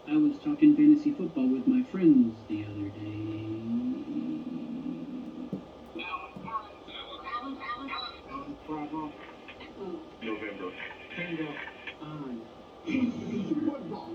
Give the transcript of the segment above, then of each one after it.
I was talking fantasy football with my friends the other day. Bravo. November. Tango on. Football.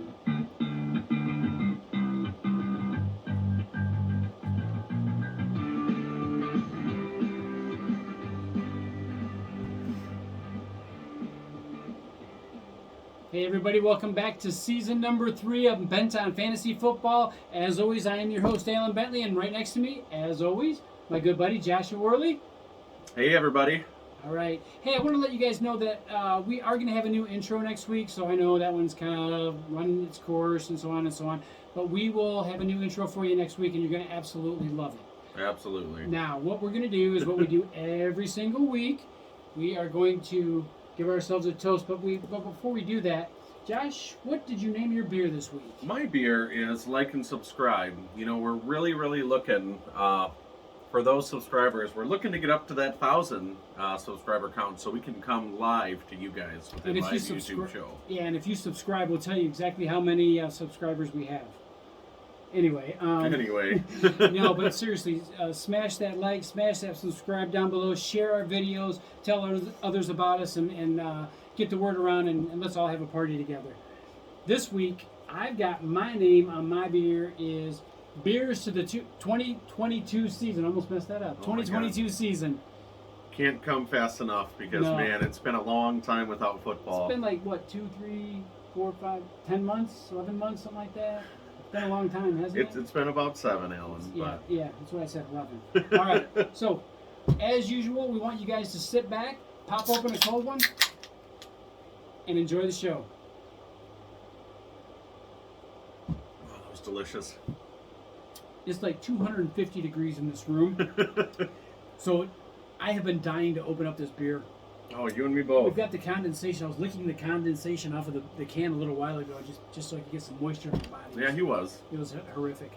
Hey everybody, welcome back to season number 3 of Bent on Fantasy Football. As always, I am your host, Alan Bentley, and right next to me, as always, my good buddy, Joshua Worley. Hey everybody. All right. Hey, I want to let you guys know that we are going to have a new intro next week, so I know that one's kind of running its course and so on and so on. But we will have a new intro for you next week, and you're going to absolutely love it. Absolutely. Now, what we're going to do is what we do every single week. We are going to give ourselves a toast, but before we do that, Josh, what did you name your beer this week? My beer is Like and Subscribe. You know, we're really looking for those subscribers. We're looking to get up to that 1,000 subscriber count so we can come live to you guys with a live YouTube show. Yeah, and if you subscribe, we'll tell you exactly how many subscribers we have. Anyway. No, but seriously, smash that like, smash that subscribe down below, share our videos, tell others about us, and get the word around, and let's all have a party together. This week, I've got my name on my beer is Beers to the 2022 season. Almost messed that up. 2022 season. Can't come fast enough because, man, it's been a long time without football. It's been like, what, 2, 3, 4, 5, 10 months, 11 months, something like that? It's been a long time, hasn't it? It's been about 7, Alan. Yeah, that's what I said, 11. All right, so as usual, we want you guys to sit back, pop open a cold one, and enjoy the show. Oh, that was delicious. It's like 250 degrees in this room, so I have been dying to open up this beer. Oh, you and me both. We've got the condensation. I was licking the condensation off of the can a little while ago, just so I could get some moisture in my body. Yeah, he was. It was horrific.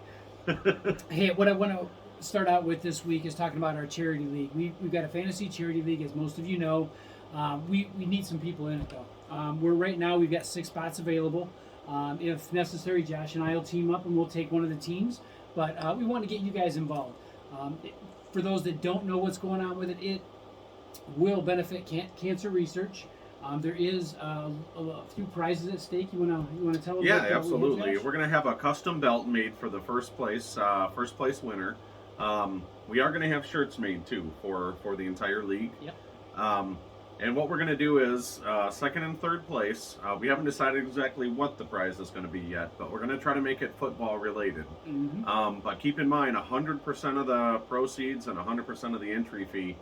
Hey, what I want to start out with this week is talking about our charity league. We've got a fantasy charity league, as most of you know. We need some people in it, though. Right now, we've got 6 spots available. If necessary, Josh and I will team up, and we'll take one of the teams. But we want to get you guys involved. For those that don't know what's going on with it, it will benefit cancer research. There is a few prizes at stake. You want to tell them? Yeah, absolutely. We're going to have a custom belt made for the first place winner. We are going to have shirts made too for the entire league. Yep. And what we're going to do is second and third place. We haven't decided exactly what the prize is going to be yet, but we're going to try to make it football related. Mm-hmm. But keep in mind, 100% of the proceeds and 100% of the entry fee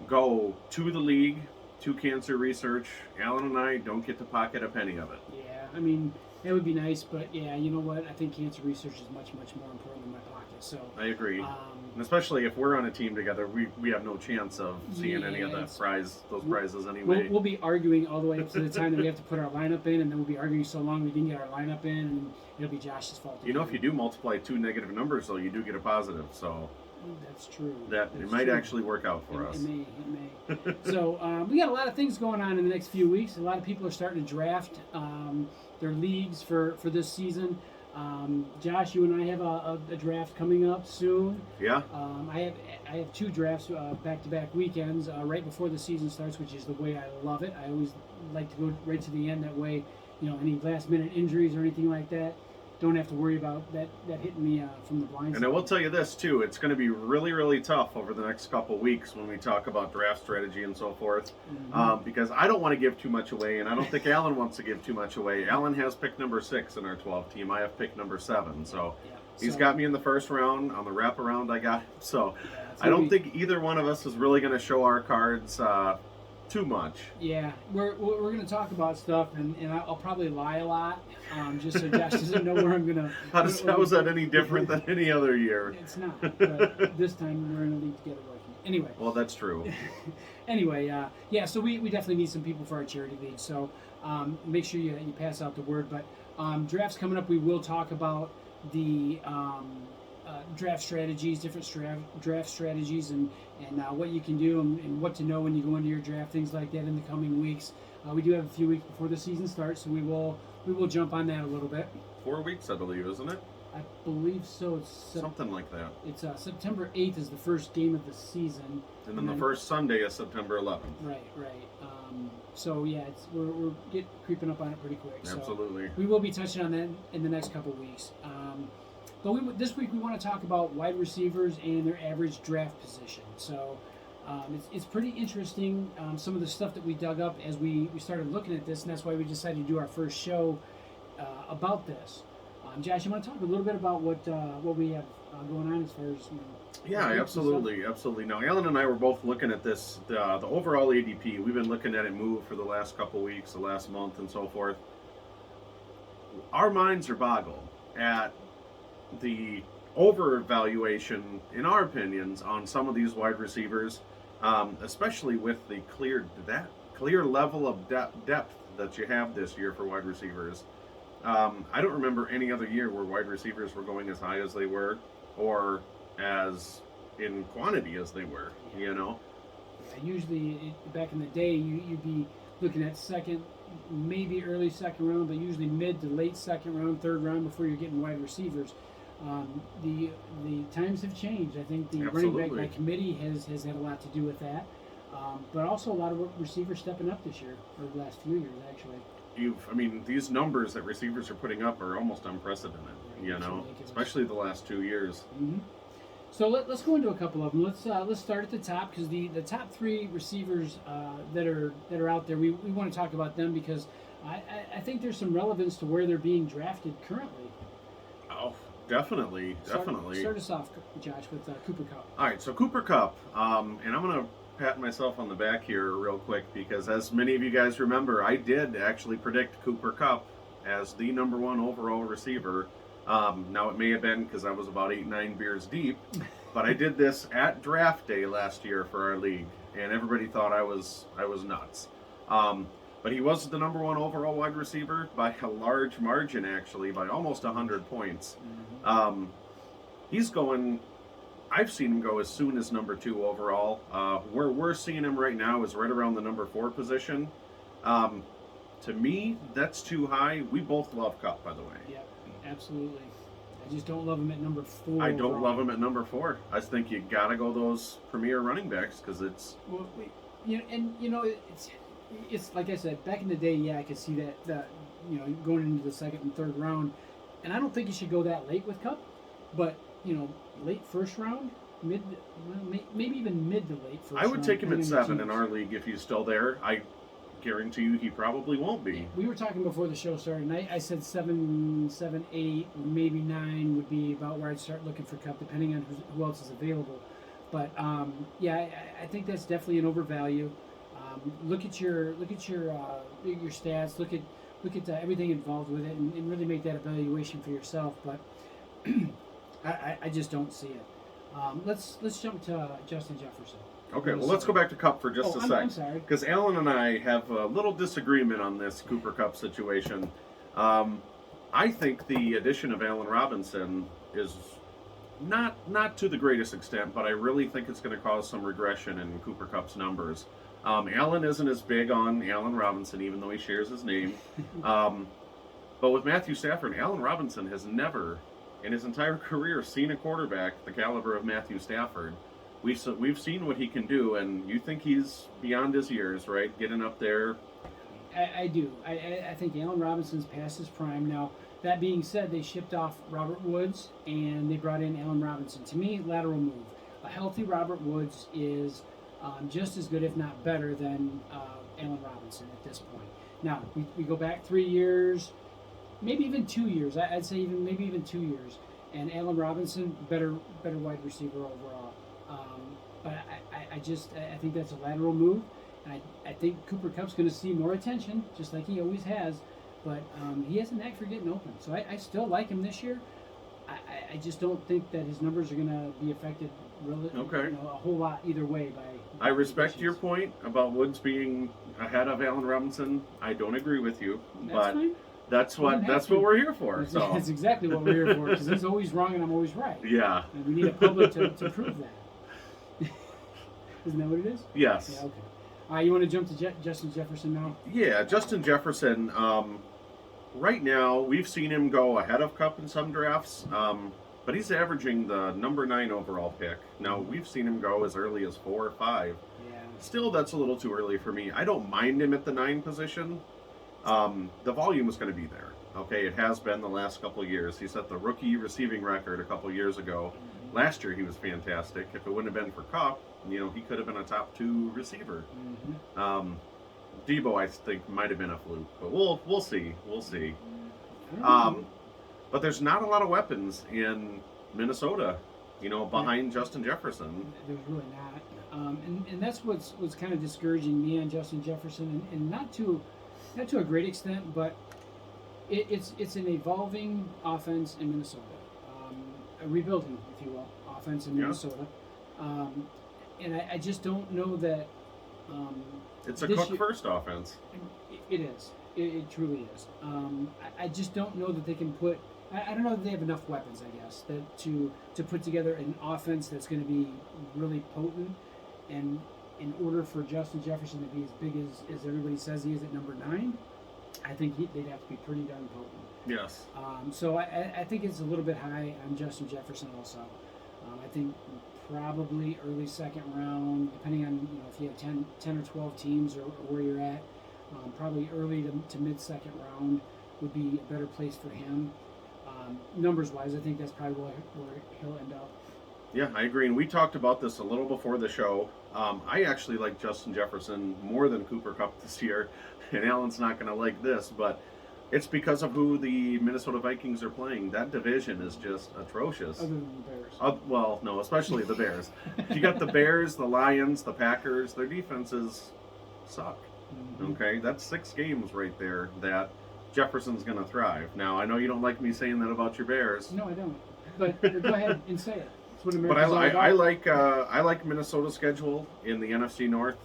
go to the league, to cancer research. Alan and I don't get to pocket a penny of it. Yeah, I mean, that would be nice, but yeah, you know what? I think cancer research is much more important than my pocket. So I agree. And especially if we're on a team together, we have no chance of seeing any of those prizes anyway. We'll be arguing all the way up to the time that we have to put our lineup in, and then we'll be arguing so long we didn't get our lineup in, and it'll be Josh's fault. You know, if you do multiply 2 negative numbers, though, you do get a positive. So that's true. It might actually work out for us. It may. So we got a lot of things going on in the next few weeks. A lot of people are starting to draft their leagues for this season. Josh, you and I have a draft coming up soon. Yeah. I have 2 drafts back-to-back weekends right before the season starts, which is the way I love it. I always like to go right to the end. That way, any last-minute injuries or anything like that, don't have to worry about that hitting me from the blind side. And I will tell you this, too. It's going to be really tough over the next couple weeks when we talk about draft strategy and so forth. Mm-hmm. Because I don't want to give too much away, and I don't think Alan wants to give too much away. Alan has pick number 6 in our 12 team. I have pick number 7. So he's got me in the first round. On the wraparound, I got him. So I don't think either one of us is really going to show our cards too much. Yeah, we're going to talk about stuff, and I'll probably lie a lot, just so Josh doesn't know where I'm going to... How is that any different than any other year? It's not, but this time we're in a league together working. Anyway. Well, that's true. Anyway, so we definitely need some people for our charity league, so make sure you pass out the word. But drafts coming up, we will talk about the draft strategies, different draft strategies, and what you can do and what to know when you go into your draft, things like that in the coming weeks. We do have a few weeks before the season starts, so we'll we will jump on that a little bit. 4 weeks, I believe, isn't it? I believe so. It's Something like that. It's September 8th is the first game of the season. And then the first Sunday is September 11th. Right. So yeah, we're creeping up on it pretty quick. Absolutely. So we will be touching on that in the next couple of weeks. But this week we want to talk about wide receivers and their average draft position. So it's pretty interesting, some of the stuff that we dug up as we started looking at this, and that's why we decided to do our first show about this. Josh, you want to talk a little bit about what we have going on as far as Yeah, absolutely. Now, Alan and I were both looking at this, the overall ADP. We've been looking at it move for the last couple weeks, the last month, and so forth. Our minds are boggled at the overvaluation, in our opinions, on some of these wide receivers, especially with the clear level of depth that you have this year for wide receivers. I don't remember any other year where wide receivers were going as high as they were, or as in quantity as they were. You know. Yeah, usually, back in the day, you'd be looking at second, maybe early second round, but usually mid to late second round, third round before you're getting wide receivers. The times have changed. I think the running back by committee has had a lot to do with that, but also a lot of receivers stepping up this year, or the last few years actually. These numbers that receivers are putting up are almost unprecedented. You know, especially the last 2 years. Mm-hmm. So let's go into a couple of them. Let's start at the top, because the top three receivers that are out there, we want to talk about them because I think there's some relevance to where they're being drafted currently. Oh, definitely. Start us off, Josh, with Cooper Kupp. All right, so Cooper Kupp, and I'm going to pat myself on the back here real quick, because as many of you guys remember, I did actually predict Cooper Kupp as the number one overall receiver. Now it may have been because I was about 8-9 beers deep, but I did this at draft day last year for our league, and everybody thought I was nuts. But he was the number one overall wide receiver by a large margin, actually, by almost 100 points. Mm-hmm. He's going. I've seen him go as soon as number 2 overall. Where we're seeing him right now is right around the number 4 position. To me, that's too high. We both love Kupp, by the way. Yeah, absolutely. I just don't love him at number 4. I don't love him at number 4. I think you gotta go those premier running backs because it's. Well, it's like I said, back in the day. Yeah, I could see that going into the second and third round, and I don't think you should go that late with Kupp, but late first round, maybe even mid to late first round. I would take him at 7 in our league if he's still there. I guarantee you he probably won't be. We were talking before the show started, and I said 7, 8, maybe 9 would be about where I'd start looking for Kupp, depending on who else is available. But I think that's definitely an overvalue. Look at your stats. Look at everything involved with it, and really make that evaluation for yourself. But I just don't see it. Let's jump to Justin Jefferson. Okay, well, let's go back to Kupp for just a sec. I'm sorry. Because Alan and I have a little disagreement on this Cooper Kupp situation. I think the addition of Allen Robinson is not to the greatest extent, but I really think it's going to cause some regression in Cooper Kupp's numbers. Allen isn't as big on Allen Robinson, even though he shares his name. But with Matthew Stafford, Allen Robinson has never, in his entire career, seen a quarterback the caliber of Matthew Stafford. We've seen what he can do, and you think he's beyond his years, right? Getting up there. I do. I think Allen Robinson's past his prime. Now, that being said, they shipped off Robert Woods, and they brought in Allen Robinson. To me, lateral move. A healthy Robert Woods is just as good, if not better, than Allen Robinson at this point. Now, we go back 3 years, maybe even 2 years. I'd say maybe even 2 years. And Allen Robinson, better wide receiver overall. But I think that's a lateral move. And I think Cooper Kupp's going to see more attention, just like he always has. But he has a knack for getting open. So I still like him this year. I just don't think that his numbers are going to be affected a whole lot either way. I respect your point about Woods being ahead of Allen Robinson. I don't agree with you. That's fine. That's what we're here for. So that's exactly what we're here for, because he's always wrong and I'm always right. Yeah. And we need a public to prove that. Isn't that what it is? Yes. Yeah, okay. You want to jump to Justin Jefferson now? Yeah, Justin Jefferson. right now, we've seen him go ahead of Cup in some drafts, but he's averaging the number 9 overall pick. Now, we've seen him go as early as 4 or 5. Yeah. Still, that's a little too early for me. I don't mind him at the 9 position. The volume is going to be there. Okay, it has been the last couple of years. He set the rookie receiving record a couple of years ago. Mm-hmm. Last year, he was fantastic. If it wouldn't have been for Cup, he could have been a top 2 receiver. Mm-hmm. Debo, I think, might have been a fluke, but we'll see. We'll see. But there's not a lot of weapons in Minnesota, behind Justin Jefferson. There's really not, and that's what's kind of discouraging me on Justin Jefferson, and not to a great extent, but it's an evolving offense in Minnesota, a rebuilding, if you will, offense in Minnesota, and I just don't know that. It's a Cook first offense. It is. It truly is. I just don't know that they can put. I don't know that they have enough weapons, I guess, that to put together an offense that's going to be really potent. And in order for Justin Jefferson to be as big as everybody says he is at number 9, I think they'd have to be pretty darn potent. Yes. So I think it's a little bit high on Justin Jefferson also. I think probably early second round, depending on if you have 10 or 12 teams or where you're at. Probably early to mid second round would be a better place for him. Numbers wise, I think that's probably where he'll end up. Yeah, I agree. And we talked about this a little before the show. I actually like Justin Jefferson more than Cooper Kupp this year. And Alan's not going to like this, but it's because of who the Minnesota Vikings are playing. That division is just atrocious. Other than the Bears. Well, no, especially the Bears. You got the Bears, the Lions, the Packers. Their defenses suck. Mm-hmm. Okay, that's 6 games right there that Jefferson's going to thrive. Now, I know you don't like me saying that about your Bears. No, I don't. But go ahead and say it. That's what But America's all about. I like Minnesota's schedule in the NFC North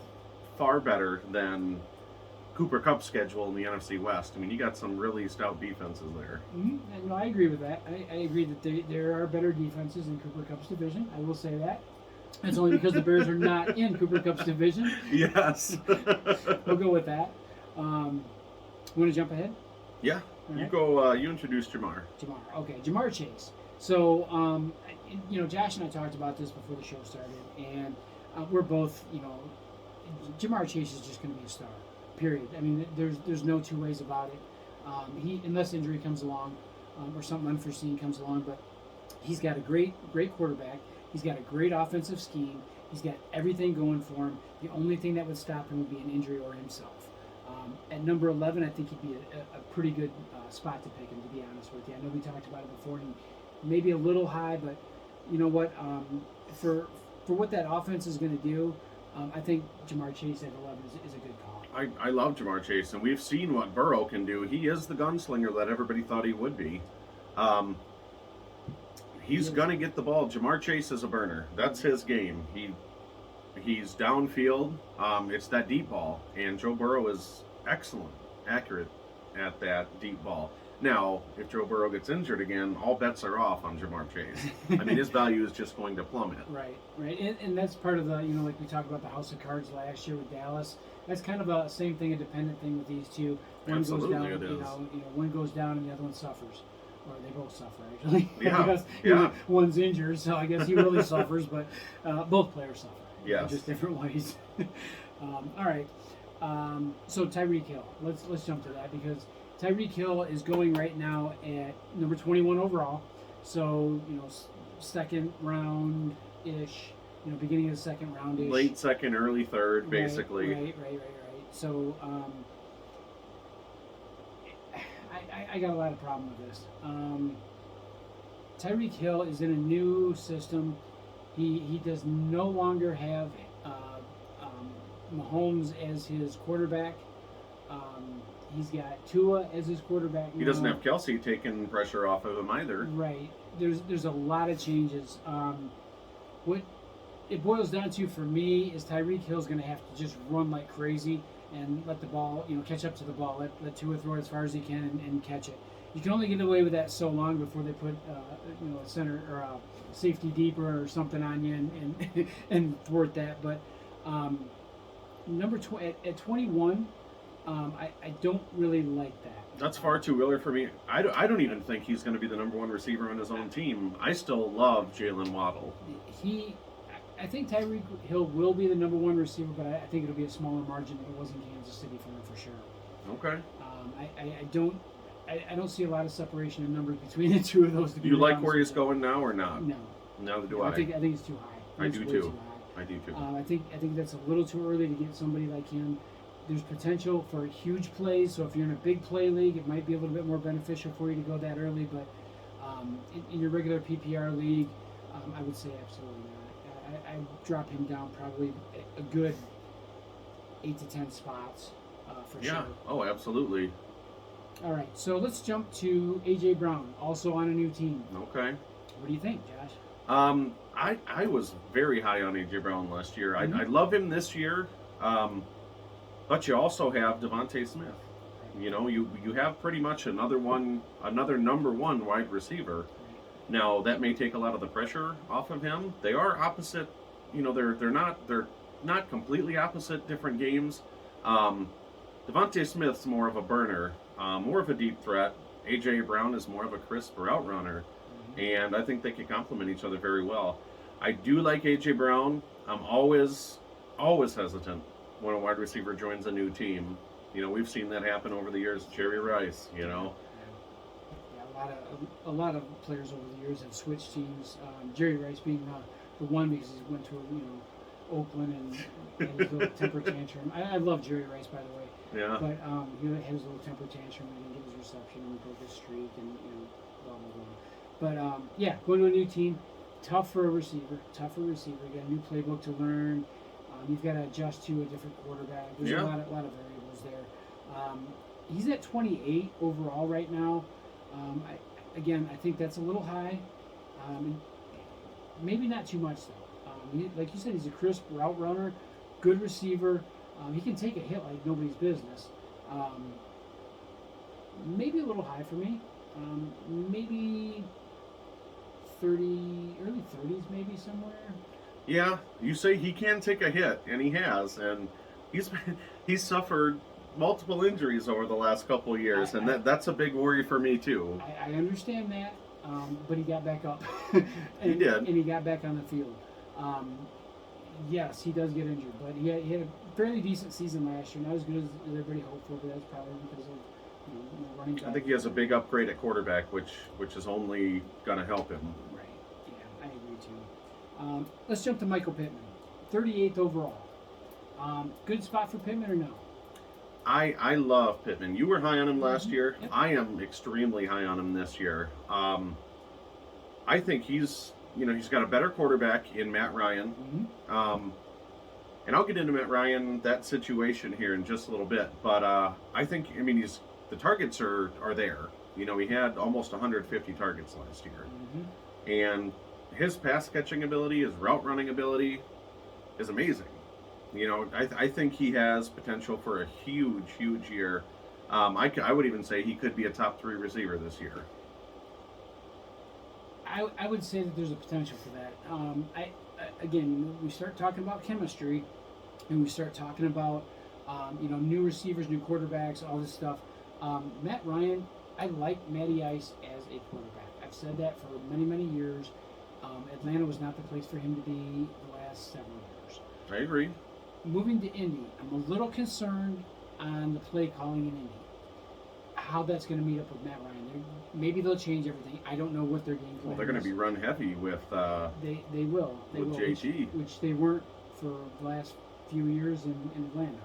far better than Cooper Kupp's schedule in the NFC West. I mean, you got some really stout defenses there. Mm-hmm. No, I agree with that. I agree that there are better defenses in Cooper Kupp's division. I will say that. It's only because the Bears are not in Cooper Kupp's division. Yes. We'll go with that. Want to jump ahead? Yeah. All You right. go. You introduce Jamar. Okay, Jamar Chase. So, Josh and I talked about this before the show started, and we're both, Jamar Chase is just going to be a star. Period. I mean, there's no two ways about it. Unless injury comes along, or something unforeseen comes along, but he's got a great quarterback. He's got a great offensive scheme. He's got everything going for him. The only thing that would stop him would be an injury or himself. At number 11, I think he'd be a pretty good spot to pick him, to be honest with you. I know we talked about it before, and maybe a little high, but you know what? For what that offense is going to do, I think Jamar Chase at 11 is a good call. I love Jamar Chase, and we've seen what Burrow can do. He is the gunslinger that everybody thought he would be. He's going to get the ball. Jamar Chase is a burner. That's his game. He's downfield. It's that deep ball, and Joe Burrow is excellent, accurate at that deep ball. Now, if Joe Burrow gets injured again, all bets are off on Jamar Chase. I mean, his value is just going to plummet. Right. And that's part of the, like we talked about the House of Cards last year with Dallas. That's kind of a same thing, a dependent thing with these two. One Absolutely, goes down, it is. one goes down and the other one suffers. Or they both suffer, actually. Yeah, because, one's injured, so I guess he really suffers, but both players suffer. Yes. Just different ways. All right. So Tyreek Hill. Let's jump to that because Tyreek Hill is going right now at number 21 overall. So, second round-ish, beginning of the second round-ish. Late second, early third, basically. Right. So, I got a lot of problem with this. Tyreek Hill is in a new system. He does no longer have Mahomes as his quarterback. He's got Tua as his quarterback now. He doesn't have Kelsey taking pressure off of him either. Right. There's a lot of changes. What it boils down to for me is Tyreek Hill's going to have to just run like crazy and let the ball, catch up to the ball. Let Tua throw it as far as he can and catch it. You can only get away with that so long before they put, a center or a safety deeper or something on you and thwart that. But at 21, I don't really like that. That's far too early for me. I don't even think he's going to be the number one receiver on his own team. I still love Jalen Waddle. I think Tyreek Hill will be the number one receiver, but I think it'll be a smaller margin than it was in Kansas City for him for sure. Okay. I don't see a lot of separation in numbers between the two of those. To be You like honest where with he's you. going now or not? No. Neither do I. I think it's too high. I It's do way too. too high. I do too. I think that's a little too early to get somebody like him. There's potential for huge plays, so if you're in a big play league, it might be a little bit more beneficial for you to go that early. But in your regular PPR league, I would say absolutely not. I drop him down probably a good 8 to 10 spots for Yeah. sure. Oh, absolutely. All right, so let's jump to AJ Brown, also on a new team. Okay. What do you think, Josh? I was very high on AJ Brown last year. Mhm. I love him this year. But you also have Devontae Smith. You know, you have pretty much another number one wide receiver. Now that may take a lot of the pressure off of him. They are opposite. You know, they're not completely opposite, different games. Devontae Smith's more of a burner, more of a deep threat. AJ Brown is more of a crisp route runner, and I think they can complement each other very well. I do like AJ Brown. I'm always hesitant when a wide receiver joins a new team. You know, we've seen that happen over the years. Jerry Rice, you know. Yeah, a lot of players over the years have switched teams. Jerry Rice being the one because he went to Oakland and had his little temper tantrum. I love Jerry Rice, by the way. Yeah. But he had his little temper tantrum and didn't get his reception and he broke his streak and blah blah blah. But yeah, going to a new team, tough for a receiver. You got a new playbook to learn. You've got to adjust to a different quarterback. There's a lot of variables there. He's at 28 overall right now. I think that's a little high. Maybe not too much though. Like you said, he's a crisp route runner, good receiver. He can take a hit like nobody's business. Maybe a little high for me. Maybe 30, early 30s, maybe somewhere. Yeah, you say he can take a hit, and he has, and he's suffered multiple injuries over the last couple of years, and that's a big worry for me too. I understand that, but he got back up. He did, and he got back on the field. Yes, he does get injured, but he had a fairly decent season last year. Not as good as everybody hoped for, but that's probably because of running back. I think he has a big upgrade at quarterback, which is only going to help him. Right. Yeah, I agree too. Let's jump to Michael Pittman, 38th overall. Good spot for Pittman or no? I love Pittman. You were high on him last year. Yep. I am extremely high on him this year. I think he's got a better quarterback in Matt Ryan. Mm-hmm. And I'll get into Matt Ryan, that situation here in just a little bit. But I think, the targets are there. You know, he had almost 150 targets last year. Mm-hmm. And his pass catching ability, his route running ability is amazing. You know, I think he has potential for a huge year. I would even say he could be a top 3 receiver this year. I would say that there's a potential for that. Again, we start talking about chemistry, and we start talking about new receivers, new quarterbacks, all this stuff. Matt Ryan, I like Matty Ice as a quarterback. I've said that for many years. Atlanta was not the place for him to be the last 7 years. I agree. Moving to Indy, I'm a little concerned on the play calling in Indy. How that's going to meet up with Matt Ryan. Maybe they'll change everything. I don't know what their game plan Well, they're going to be run heavy with They will. JT. Which they weren't for the last few years in Atlanta.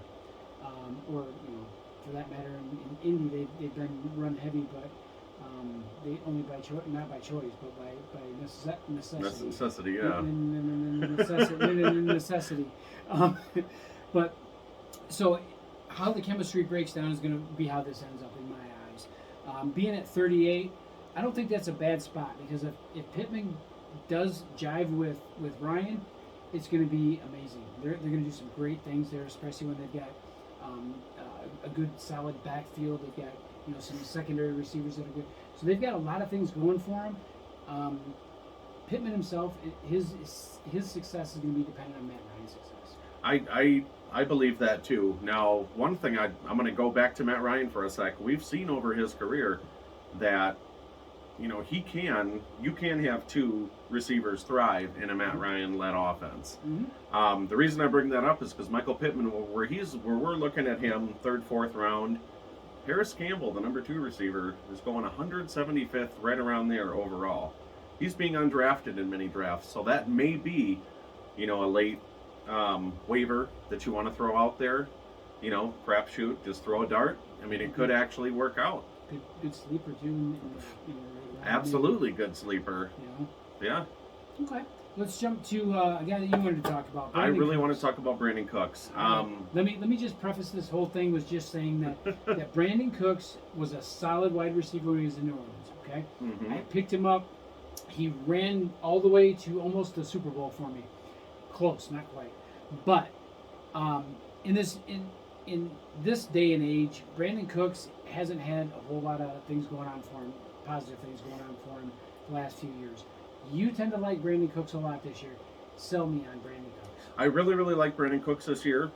Or, for that matter, in Indy, they've been run heavy, but they only not by choice, but by necessity. That's necessity, yeah. Necessity. But so how the chemistry breaks down is going to be how this ends up in my eyes. Being at 38, I don't think that's a bad spot because if Pittman does jive with Ryan, it's going to be amazing. They're going to do some great things there, especially when they've got a good solid backfield. They've got some secondary receivers that are good. So they've got a lot of things going for them. Pittman himself, his success is going to be dependent on Matt Ryan's success. I believe that too. Now, one thing I'm going to go back to Matt Ryan for a sec. We've seen over his career that you can have two receivers thrive in a Matt Ryan led offense. The reason I bring that up is because Michael Pittman, where we're looking at him third, fourth round. Harris Campbell, the number 2 receiver, is going 175th, right around there overall. He's being undrafted in many drafts, so that may be, a late waiver that you want to throw out there. Crapshoot, just throw a dart. I mean, it could actually work out. Good sleeper too. Absolutely good sleeper. Yeah. Okay. Let's jump to a guy that you wanted to talk about. I really want to talk about Brandon Cooks. Let me just preface this whole thing with just saying that Brandon Cooks was a solid wide receiver when he was in New Orleans. Okay. Mm-hmm. I picked him up. He ran all the way to almost the Super Bowl for me. Close, not quite. But in this day and age, Brandon Cooks hasn't had a whole lot of things going on for him, positive things going on for him the last few years. You tend to like Brandon Cooks a lot this year. Sell me on Brandon Cooks. I really, really like Brandon Cooks this year.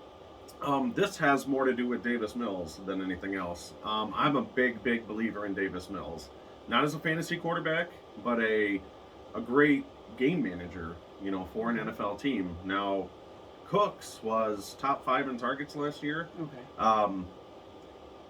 This has more to do with Davis Mills than anything else. I'm a big, big believer in Davis Mills. Not as a fantasy quarterback, but a great game manager, for an NFL team. Now, Cooks was top 5 in targets last year. Okay.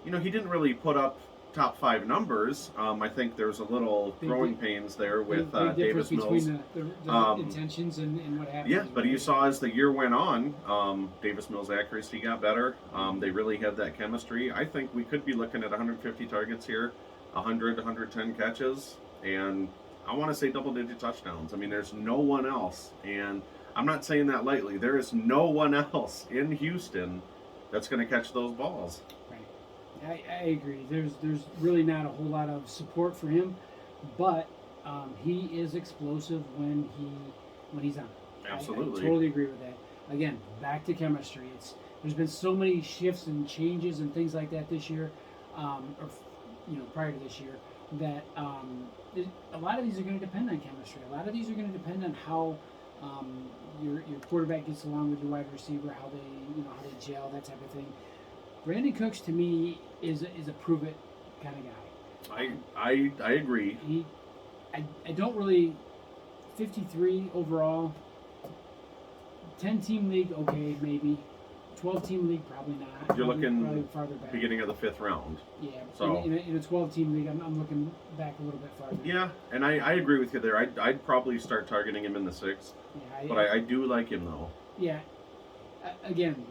He didn't really put up top 5 numbers. I think there's a little growing pains there with Davis Mills. Between the intentions and what happened. Yeah, but you saw as the year went on, Davis Mills' accuracy got better. They really had that chemistry. I think we could be looking at 150 targets here, 100, 110 catches, and I want to say double-digit touchdowns. I mean, there's no one else, and I'm not saying that lightly. There is no one else in Houston that's going to catch those balls. I agree. There's really not a whole lot of support for him, but he is explosive when he's on. Absolutely. I totally agree with that. Again, back to chemistry. There's been so many shifts and changes and things like that this year, prior to this year, that a lot of these are going to depend on chemistry. A lot of these are going to depend on how your quarterback gets along with your wide receiver, how they gel, that type of thing. Brandon Cooks to me is a prove it kind of guy. I agree. I don't really 53 overall. 10-team league, okay, maybe. 12-team league, probably not. You're looking probably farther back. Beginning of the 5th round. Yeah. So in a 12-team league, I'm looking back a little bit farther. Yeah, and I agree with you there. I'd probably start targeting him in the 6th. Yeah, but I do like him though. Yeah. Again,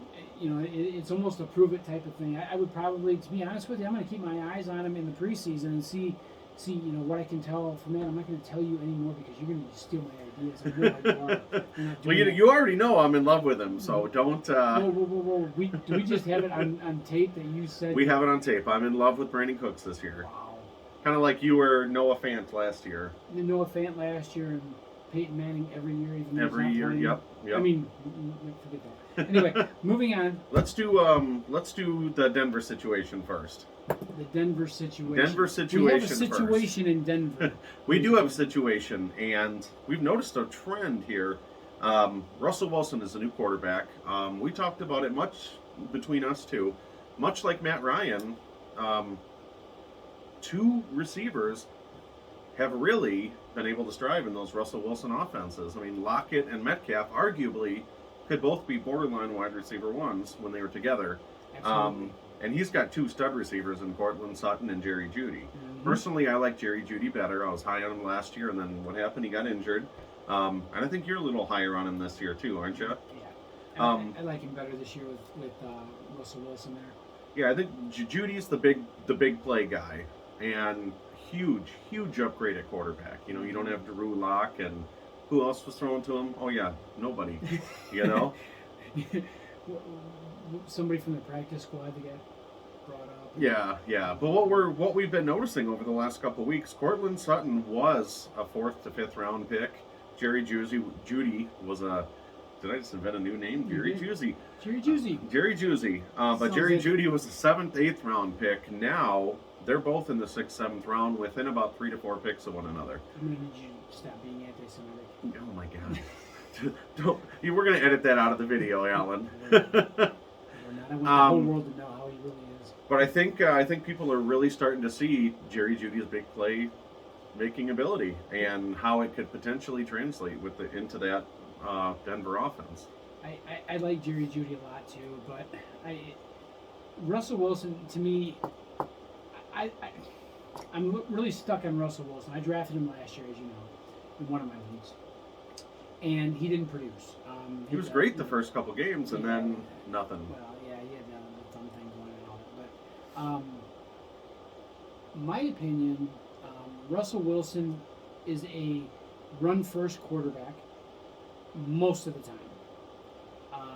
it's almost a prove it type of thing. I would probably, to be honest with you, I'm going to keep my eyes on him in the preseason and see what I can tell from that. I'm not going to tell you anymore because you're going to steal my ideas. I know you are. Well, you already know I'm in love with him, so don't. Whoa. Do we just have it on tape that you said? We have it on tape. I'm in love with Brandon Cooks this year. Wow. Kind of like you were Noah Fant last year. Noah Fant last year and Peyton Manning every year, even though every year. Playing. Yep. I mean, forget that. Anyway, moving on. Let's do the Denver situation first. The Denver situation. We have a situation in Denver. We do have a situation, and we've noticed a trend here. Russell Wilson is a new quarterback. We talked about it much between us two. Much like Matt Ryan, 2 receivers have really been able to strive in those Russell Wilson offenses. I mean, Lockett and Metcalf arguably could both be borderline wide receiver 1s when they were together. And he's got 2 stud receivers in Courtland Sutton and Jerry Jeudy. Mm-hmm. Personally, I like Jerry Jeudy better. I was high on him last year, and then what happened? He got injured. And I think you're a little higher on him this year too, aren't you? Yeah. I like him better this year with Russell Wilson there. Yeah, I think Judy's the big play guy, and huge upgrade at quarterback. You don't have Drew Lock, and who else was throwing to him? Oh yeah, nobody. Somebody from the practice squad that got brought up. Yeah. But what we've been noticing over the last couple of weeks, Courtland Sutton was a 4th to 5th round pick. Jerry Jeudy was a. Did I just invent a new name? Jerry Jeudy. But Jerry Jeudy was a 7th, 8th round pick. Now they're both in the 6th, 7th round within about 3 to 4 picks of one another. I'm gonna need you to stop being anti-Semitic. Oh my God. We're going to edit that out of the video, Alan. not. I want the whole world to know how he really is. But I think people are really starting to see Jerry Judy's big play making ability and how it could potentially translate into that Denver offense. I like Jerry Jeudy a lot too, but Russell Wilson, to me, I'm really stuck on Russell Wilson. I drafted him last year, as you know, in one of my leagues, and he didn't produce. He was great the first couple games, and then nothing. Well, yeah, he had a thumb thing going and all that. But my opinion, Russell Wilson is a run-first quarterback most of the time.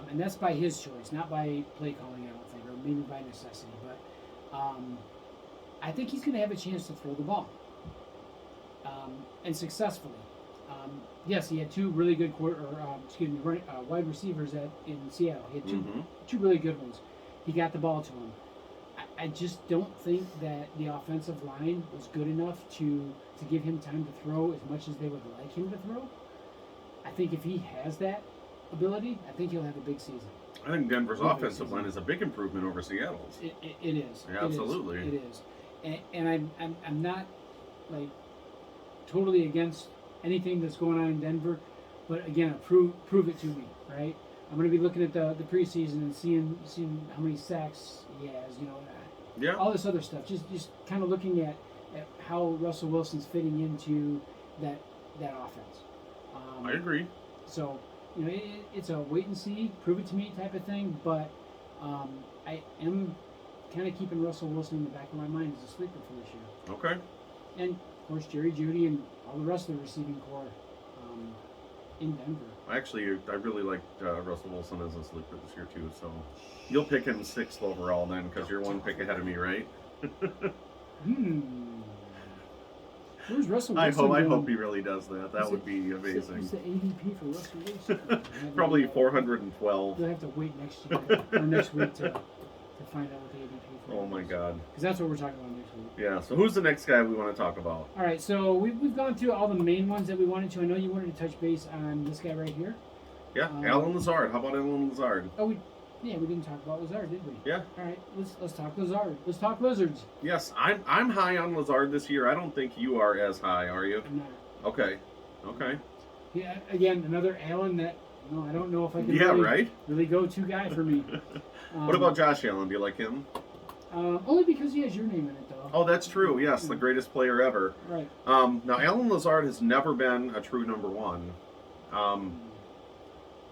And that's by his choice, not by play calling, I don't think, or maybe by necessity. But I think he's going to have a chance to throw the ball, and successfully. Yes, he had two really good wide receivers in Seattle. He had two really good ones. He got the ball to him. I just don't think that the offensive line was good enough to give him time to throw as much as they would like him to throw. I think if he has that ability, I think he'll have a big season. I think Denver's offensive line is a big improvement over Seattle's. It is. Yeah, absolutely. It is. And I'm not like totally against anything that's going on in Denver, but again, prove it to me, right? I'm going to be looking at the preseason and seeing how many sacks he has, all this other stuff. Just kind of looking at how Russell Wilson's fitting into that offense. I agree. So, it's a wait and see, prove it to me type of thing, but I am kind of keeping Russell Wilson in the back of my mind as a sleeper for this year. Okay. And, of course, Jerry Jeudy and all the rest of the receiving core in Denver. Actually, I really like Russell Wilson as a sleeper this year, too, so you'll pick him 6th overall then, because you're one pick ahead of me, right? Where's Russell Wilson? I hope he really does that. That would be amazing. What's the ADP for Russell Wilson? Probably 412. You'll have to wait next year or next week to find out what the ADP for. Oh my God. Because that's what we're talking about next week. Yeah. So who's the next guy we want to talk about? All right. So we've gone through all the main ones that we wanted to. I know you wanted to touch base on this guy right here. Yeah, Allen Lazard. How about Allen Lazard? Oh, we didn't talk about Lazard, did we? Yeah. All right, let's talk Lazard. Let's talk Lizards. Yes, I'm high on Lazard this year. I don't think you are as high, are you? I'm not. Okay. Yeah. Again, another Allen that I don't know if I can. Really go-to guy for me. What about Josh Allen? Do you like him? Only because he has your name in it, though. Oh, that's true. Yes, the greatest player ever. Right. Now, Allen Lazard has never been a true number one.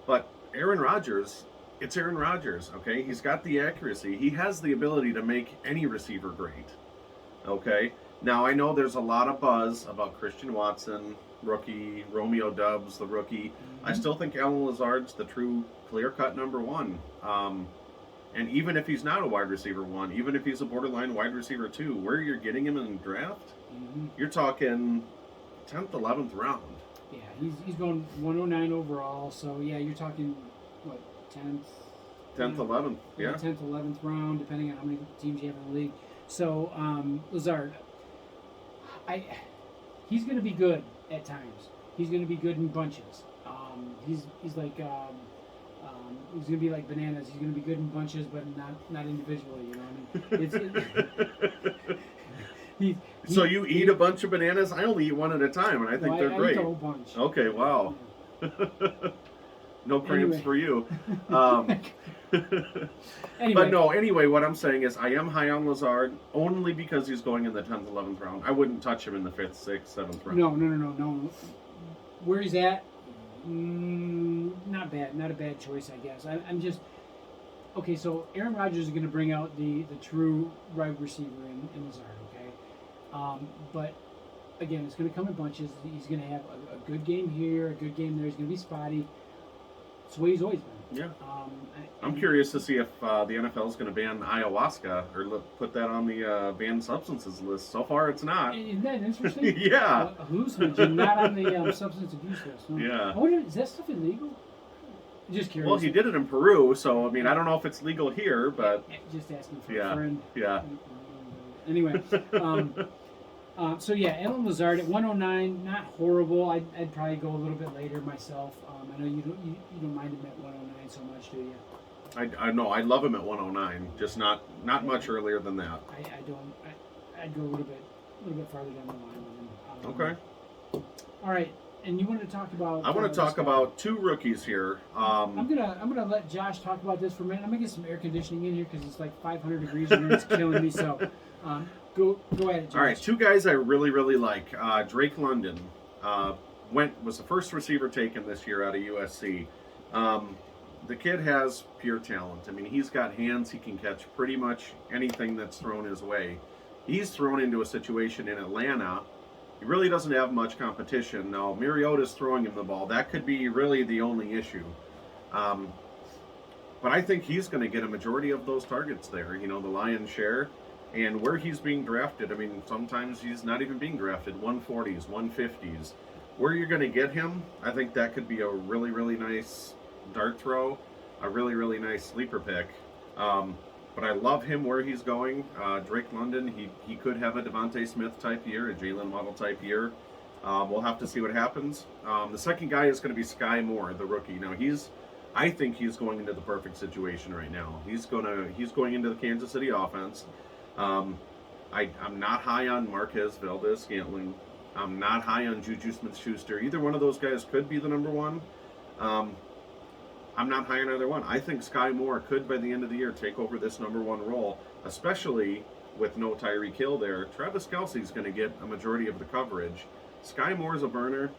But Aaron Rodgers, it's Aaron Rodgers, okay? He's got the accuracy. He has the ability to make any receiver great, okay? Now, I know there's a lot of buzz about Christian Watson, rookie, Romeo Doubs, the rookie. Mm-hmm. I still think Allen Lazard's the true clear-cut number one. And even if he's not a wide receiver one, even if he's a borderline wide receiver two, where you're getting him in the draft, you're talking 10th, 11th round. Yeah, he's going 109 overall, so yeah, you're talking, what, 10th, 11th, yeah. 10th, 11th round, depending on how many teams you have in the league. So, Lazard, he's going to be good at times. He's going to be good in bunches. He's like, he's going to be like bananas. He's going to be good in bunches, but not individually, you know what I mean? So you eat a bunch of bananas? I only eat one at a time, and I think they're great. I eat a whole bunch. Okay, wow. Yeah. No cramps for you. Anyway, what I'm saying is I am high on Lazard only because he's going in the 10th, 11th round. I wouldn't touch him in the 5th, 6th, 7th round. No. Where he's at, not bad. Not a bad choice, I guess. I'm just... Okay, so Aaron Rodgers is going to bring out the true wide receiver in Lazard, okay? But, again, it's going to come in bunches. He's going to have a good game here, a good game there. He's going to be spotty. It's the way he's always been. Yeah. I'm curious to see if the NFL is going to ban ayahuasca or put that on the banned substances list. So far, it's not. Isn't that interesting? Yeah. Hallucinogen, not on the substance abuse list. No. Yeah. I wonder, is that stuff illegal? Just curious. Well, he did it in Peru, so I mean, I don't know if it's legal here, but just asking for a friend. Yeah. Anyway, so yeah, Allen Lazard at 109, not horrible. I'd probably go a little bit later myself. I know you don't mind him at 109 so much, do you? I know. I love him at 109, just not much earlier than that. I don't. I'd go a little bit farther down the line with him. Okay. All right, and you wanted to talk about? I want to talk about two rookies here. I'm gonna let Josh talk about this for a minute. I'm gonna get some air conditioning in here because it's like 500 degrees and it's killing me. So, go ahead, Josh. All right, two guys I really like. Drake London was the first receiver taken this year out of USC. The kid has pure talent. I mean, he's got hands. He can catch pretty much anything that's thrown his way. He's thrown into a situation in Atlanta. He really doesn't have much competition. Now, Mariota's throwing him the ball. That could be really the only issue. But I think he's going to get a majority of those targets there, the lion's share. And where he's being drafted, I mean, sometimes he's not even being drafted, 140s, 150s. Where you're going to get him, I think that could be a really, really nice dart throw, a really, really nice sleeper pick. But I love him where he's going. Drake London, he could have a Devontae Smith type year, a Jalen Waddle type year. We'll have to see what happens. The second guy is going to be Sky Moore, the rookie. Now I think he's going into the perfect situation right now. He's going into the Kansas City offense. I'm not high on Marquez Valdes-Scantling. I'm not high on Juju Smith-Schuster. Either one of those guys could be the number one. I'm not high on either one. I think Sky Moore could, by the end of the year, take over this number one role, especially with no Tyreek Hill there. Travis Kelce's going to get a majority of the coverage. Sky Moore's a burner.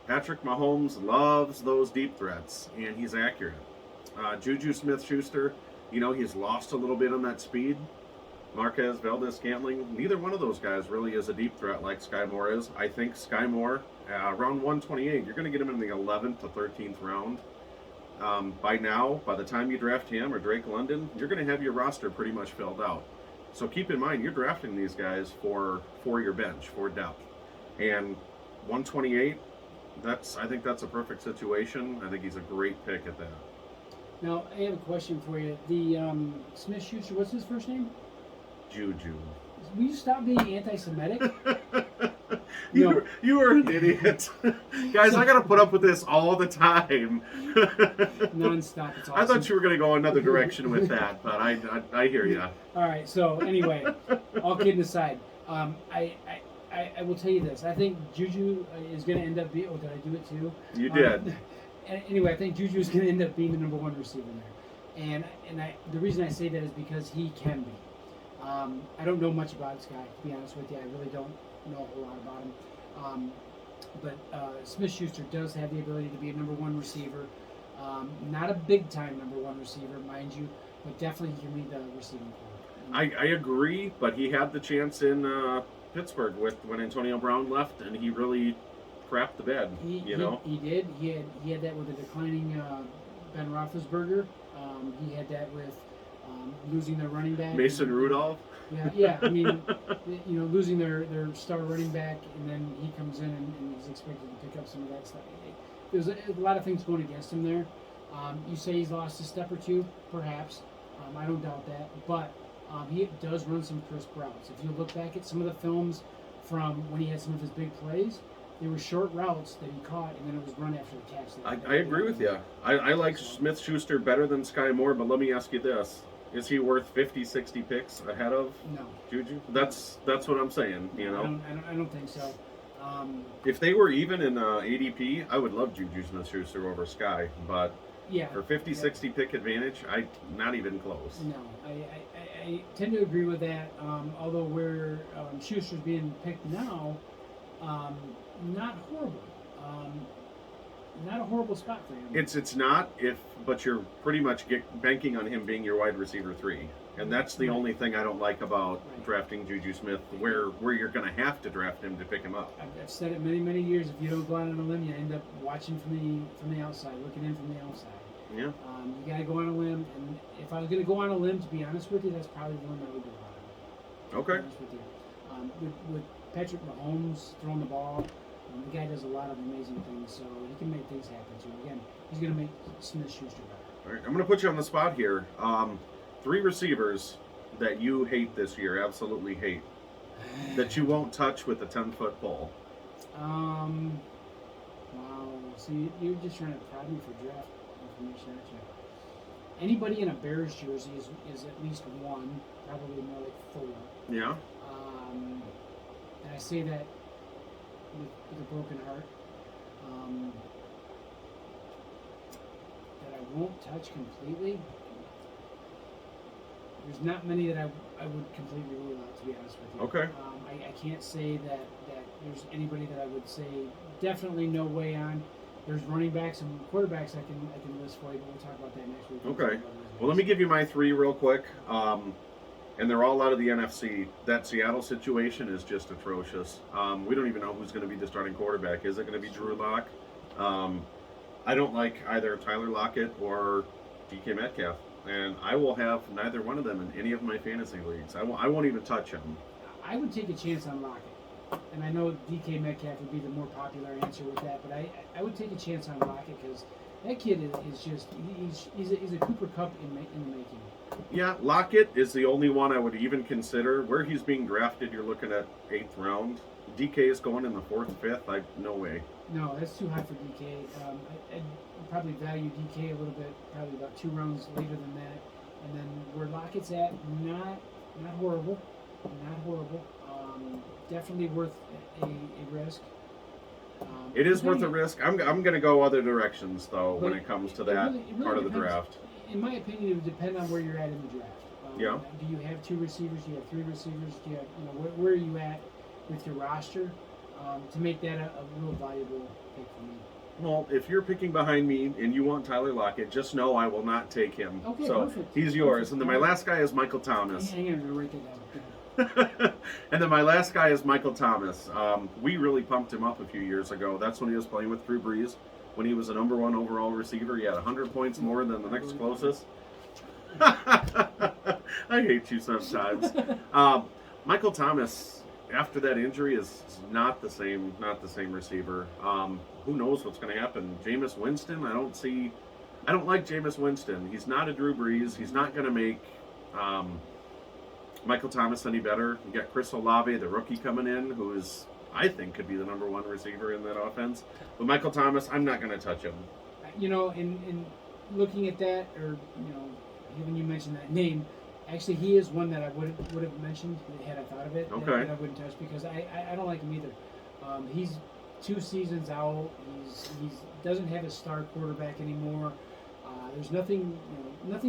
Patrick Mahomes loves those deep threats, and he's accurate. Juju Smith-Schuster, he's lost a little bit on that speed. Marquez Valdes-Scantling, neither one of those guys really is a deep threat like Sky Moore is. I think Sky Moore, around 128, you're going to get him in the 11th to 13th round. By the time you draft him or Drake London, you're going to have your roster pretty much filled out. So keep in mind, you're drafting these guys for your bench, for depth. And 128, I think that's a perfect situation. I think he's a great pick at that. Now, I have a question for you. The Smith-Schuster, what's his first name? Juju. Will you stop being anti-Semitic? You are an idiot. Guys, I got to put up with this all the time. Non-stop. It's awesome. I thought you were going to go another direction with that, but I hear you. All right, so anyway, all kidding aside, I will tell you this. I think Juju is going to end up being... Oh, did I do it too? You did. Anyway, I think Juju is going to end up being the number one receiver there. And the reason I say that is because he can be. I don't know much about this guy, to be honest with you. I really don't know a whole lot about him. But Smith-Schuster does have the ability to be a number one receiver. Not a big-time number one receiver, mind you, but definitely he can lead the receiving corps. I agree, but he had the chance in Pittsburgh when Antonio Brown left, and he really crapped the bed. He did. He had that with a declining Ben Roethlisberger. He had that with losing their running back. Mason Rudolph. Yeah. I mean, losing their star running back, and then he comes in and he's expected to pick up some of that stuff. There's a lot of things going against him there. You say he's lost a step or two, perhaps. I don't doubt that, but he does run some crisp routes. If you look back at some of the films from when he had some of his big plays, they were short routes that he caught, and then it was run after the catch. I agree with you. I like Smith-Schuster better than Sky Moore, but let me ask you this. Is he worth 50, 60 picks ahead of Juju? That's what I'm saying, I don't think so. If they were even in ADP, I would love Juju Smith-Schuster over Sky, but for 50, 60 pick advantage, not even close. No, I tend to agree with that. Although where Schuster's being picked now, not horrible. Not a horrible spot for him. It's not, but you're pretty much banking on him being your wide receiver 3. And that's the only thing I don't like about drafting Juju Smith, where you're going to have to draft him to pick him up. I've said it many, many years. If you don't go out on a limb, you end up watching from the outside, looking in from the outside. Yeah. You got to go on a limb, and if I was going to go on a limb, to be honest with you, that's probably the one I would go on. Okay. To be honest with you. With Patrick Mahomes throwing the ball, the guy does a lot of amazing things, so he can make things happen too. Again, he's going to make Smith-Schuster better. All right, I'm going to put you on the spot here. 3 receivers that you hate this year, absolutely hate, that you won't touch with a 10-foot pole. Wow. See, you're just trying to prod me for draft information, aren't you? Anybody in a Bears jersey is at least one, probably more like four. Yeah. And I say that with a broken heart. That I won't touch completely. There's not many that I would completely rule out, to be honest with you. Okay. I can't say that there's anybody that I would say definitely no way on. There's running backs and quarterbacks I can list for you, but we'll talk about that next week. Okay. Well, let me give you my three real quick. And they're all out of the NFC. That Seattle situation is just atrocious. We don't even know who's going to be the starting quarterback. Is it going to be Drew Lock? I don't like either Tyler Lockett or DK Metcalf. And I will have neither one of them in any of my fantasy leagues. I won't even touch them. I would take a chance on Lockett. And I know DK Metcalf would be the more popular answer with that, but I would take a chance on Lockett because that kid is just, he's a Cooper Kupp in the making. Yeah, Lockett is the only one I would even consider. Where he's being drafted, you're looking at 8th round. DK is going in the 4th, 5th. No way. No, that's too high for DK. I'd probably value DK a little bit, probably about 2 rounds later than that. And then where Lockett's at, not horrible. Not horrible. Definitely worth a risk. It is worth a risk. I'm going to go other directions, though, when it comes to that really part of the depends. draft. In my opinion, it would depend on where you're at in the draft. Yeah. Do you have 2 receivers? Do you have 3 receivers? Do you have, where are you at with your roster to make that a real valuable pick for me? Well, if you're picking behind me and you want Tyler Lockett, just know I will not take him. Okay, so perfect. He's yours. Perfect. And then my last guy is Michael Thomas. Hang on, I'm going to write that down. And then my last guy is Michael Thomas. We really pumped him up a few years ago. That's when he was playing with Drew Brees. When he was the number 1 overall receiver, he had 100 points more than the next closest. I hate you sometimes. Michael Thomas, after that injury, is not the same receiver. Who knows what's going to happen? Jameis Winston, I don't like Jameis Winston. He's not a Drew Brees. He's not going to make Michael Thomas any better. You got Chris Olave, the rookie, coming in, who is, I think, could be the number 1 receiver in that offense. But Michael Thomas, I'm not going to touch him. In looking at that, or even you mentioned that name, actually he is one that I would have mentioned had I thought of it. Okay. That I wouldn't touch because I don't like him either. He's 2 seasons out. He doesn't have a star quarterback anymore. There's nothing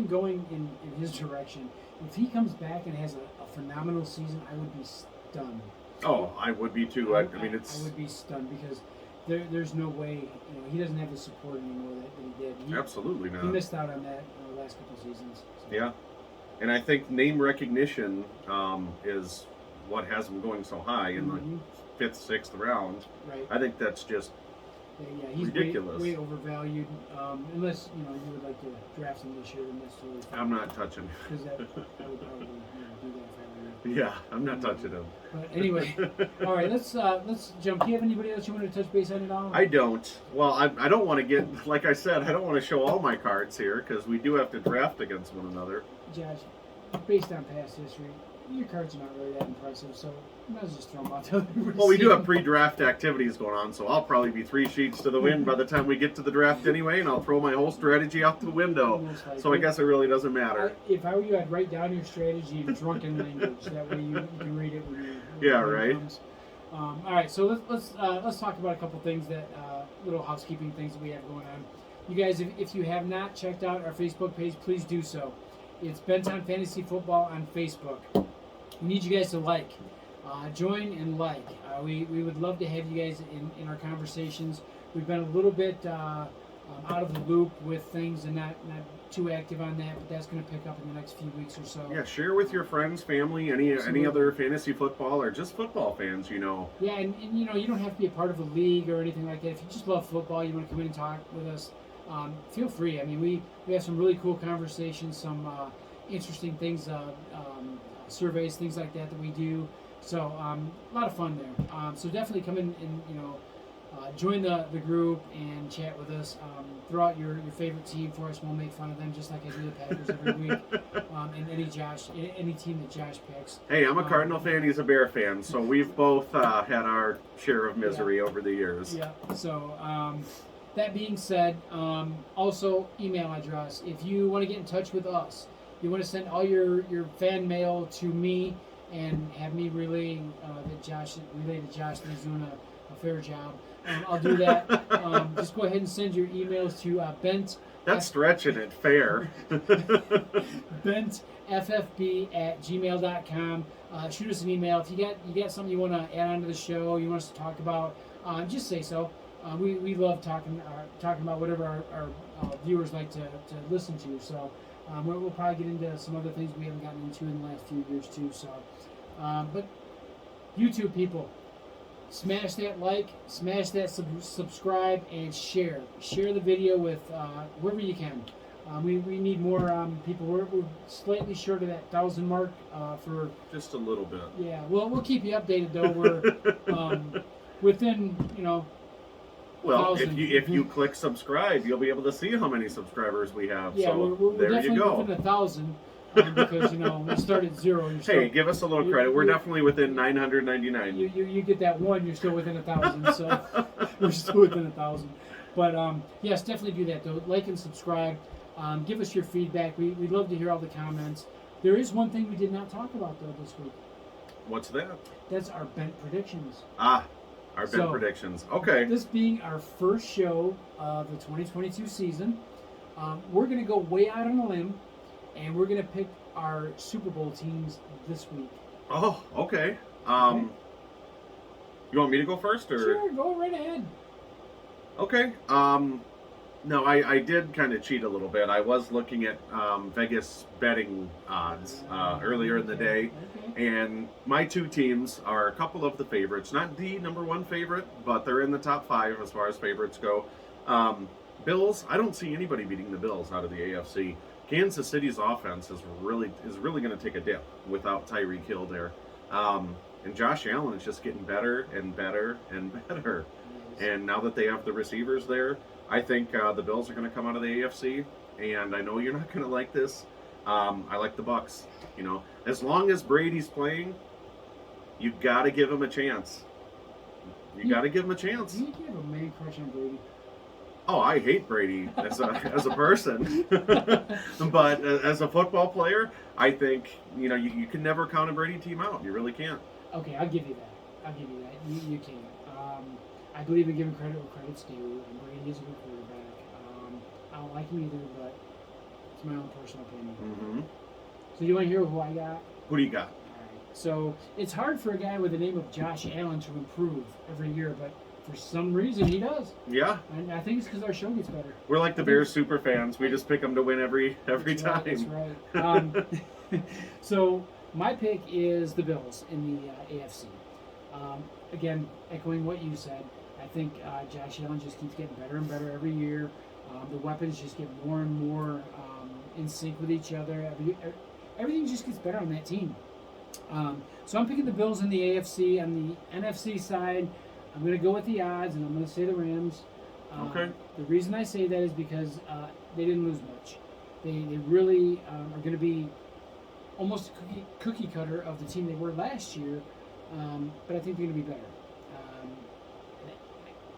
going in his direction. If he comes back and has a phenomenal season, I would be stunned. Oh, I would be too. I mean, I would be stunned because there's no way he doesn't have the support anymore that he did. Absolutely not. He missed out on that in the last couple seasons. So. Yeah, and I think name recognition is what has him going so high in the 5th, 6th round. Right. I think that's just he's ridiculous. Way overvalued. Unless you would like to draft him this year, then that's totally fine. I'm not touching. Because I would probably do that if I were you. Yeah, I'm not touching him. But anyway, all right, let's jump. Do you have anybody else you want to touch base on at all? I don't. Well, I don't want to get, like I said, I don't want to show all my cards here because we do have to draft against one another. Josh, based on past history, your cards are not really that impressive, so you might as well just throw them out there. Well, we do have pre-draft activities going on, so I'll probably be 3 sheets to the wind by the time we get to the draft anyway, and I'll throw my whole strategy out the window. So I guess it really doesn't matter. If I were you, I'd write down your strategy in drunken language. That way you can read it when yeah, when right. it comes. All right, so let's talk about a couple things that little housekeeping things that we have going on. You guys, if you have not checked out our Facebook page, please do so. It's Benton Fantasy Football on Facebook. We need you guys to join and like. We would love to have you guys in our conversations. We've been a little bit out of the loop with things and not too active on that, but that's going to pick up in the next few weeks or so. Yeah, share with your friends, family, any other fantasy football or just football fans, Yeah, and you don't have to be a part of a league or anything like that. If you just love football, you want to come in and talk with us, feel free. I mean, we have some really cool conversations, some interesting things, surveys, things like that we do. So a lot of fun there. So definitely come in and join the group and chat with us. Throw out your favorite team for us. We'll make fun of them just like I do the Packers every week. And any team that Josh picks. Hey, I'm a Cardinal fan. He's a Bear fan. So we've both had our share of misery over the years. Yeah. So that being said, also email address. If you want to get in touch with us, you want to send all your fan mail to me and have me relay to Josh that he's doing a fair job. I'll do that. Just go ahead and send your emails to Bent. That's stretching it fair. BentFFB@gmail.com. Shoot us an email if you got something you want to add on to the show. You want us to talk about. Just say so. We love talking about whatever our viewers like to listen to. So we'll probably get into some other things we haven't gotten into in the last few years too. So, but YouTube people, smash that like, smash that subscribe, and share. Share the video with whoever you can. We need more people. We're slightly short of that 1,000 mark for just a little bit. Yeah, well, we'll keep you updated though. We're within, Well, 1,000. if you click subscribe, you'll be able to see how many subscribers we have. Yeah, so we're there definitely you go. within 1,000 because we started at 0. You're Hey, give us a little credit. We're definitely within 999. You get that 1, you're still within 1,000. So we're still within 1,000. But yes, definitely do that though. Like and subscribe. Give us your feedback. We'd love to hear all the comments. There is one thing we did not talk about though this week. What's that? That's our bent predictions. Our bent predictions. Okay. This being our first show of the 2022 season, we're going to go way out on a limb, and we're going to pick our Super Bowl teams this week. Oh, okay. Okay. You want me to go first, or? Sure, go right ahead. Okay. No, I did kind of cheat a little bit. I was looking at Vegas betting odds earlier in the day, Okay. and my two teams are a couple of the favorites. Not the number one favorite, but they're in the top 5 as far as favorites go. Bills. I don't see anybody beating the Bills out of the AFC. Kansas City's offense is really going to take a dip without Tyreek Hill there, and Josh Allen is just getting better and better and better. And now that they have the receivers there, I think the Bills are going to come out of the AFC. And I know you're not going to like this. I like the Bucks. As long as Brady's playing, you got to give him a chance. You got to give him a chance. You have a man crush on Brady. Oh, I hate Brady as a person, but as a football player, I think you can never count a Brady team out. You really can't. Okay, I'll give you that. You can. I believe in giving credit where credit's due, and Brady is a good quarterback. I don't like him either, but it's my own personal opinion. Mm-hmm. So you want to hear who I got? Who do you got? All right. So it's hard for a guy with the name of Josh Allen to improve every year, but for some reason he does. Yeah. And I think it's because our show gets better. We're like the Bears super fans. We just pick them to win every That's time. Right, that's right. So my pick is the Bills in the AFC. Again, echoing what you said, I think Josh Allen just keeps getting better and better every year. The weapons just get more and more in sync with each other. Everything just gets better on that team. So I'm picking the Bills in the AFC. On the NFC side, I'm going to go with the odds, and I'm going to say the Rams. Okay. The reason I say that is because they didn't lose much. They really are going to be almost a cookie cutter of the team they were last year, but I think they're going to be better.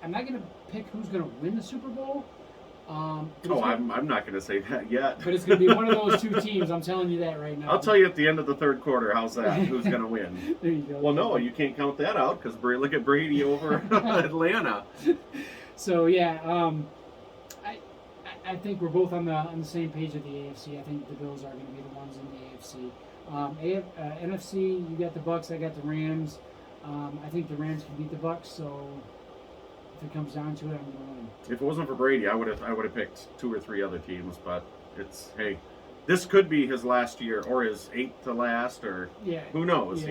I'm not going to pick who's going to win the Super Bowl. I'm not going to say that yet. But it's going to be one of those two teams. I'm telling you that right now. I'll tell you at the end of the third quarter. How's that? Who's going to win? There you go. Well, no, you can't count that out because look at Brady over Atlanta. So yeah, I think we're both on the same page of the AFC. I think the Bills are going to be the ones in the AFC. NFC, you got the Bucks. I got the Rams. I think the Rams can beat the Bucks. So if it comes down to it, I'm going to win. If it wasn't for Brady, I would have picked 2 or 3 other teams. But this could be his last year or his 8th to last, or who knows?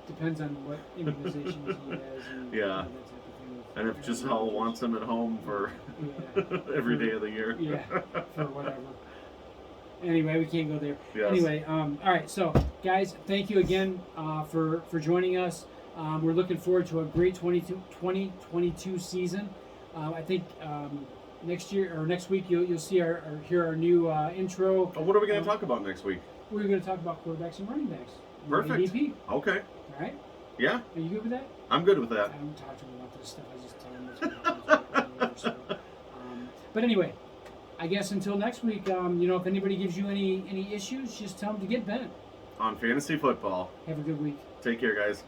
Depends on what immunizations he has. And, yeah. that type of thing. And if Giselle wants him at home for every day of the year. Yeah, for whatever. Anyway, we can't go there. Yes. Anyway, all right. So, guys, thank you again for joining us. We're looking forward to a great 2022 season. I think next week you'll see hear our new intro. Oh, what are we going to talk about next week? We're going to talk about quarterbacks and running backs. Perfect. ADP. Okay. All right. Yeah. Are you good with that? I'm good with that. I don't talk to him about this stuff. I just tell him what's going on. So, But anyway, I guess until next week, if anybody gives you any issues, just tell them to get bent. On fantasy football. Have a good week. Take care, guys.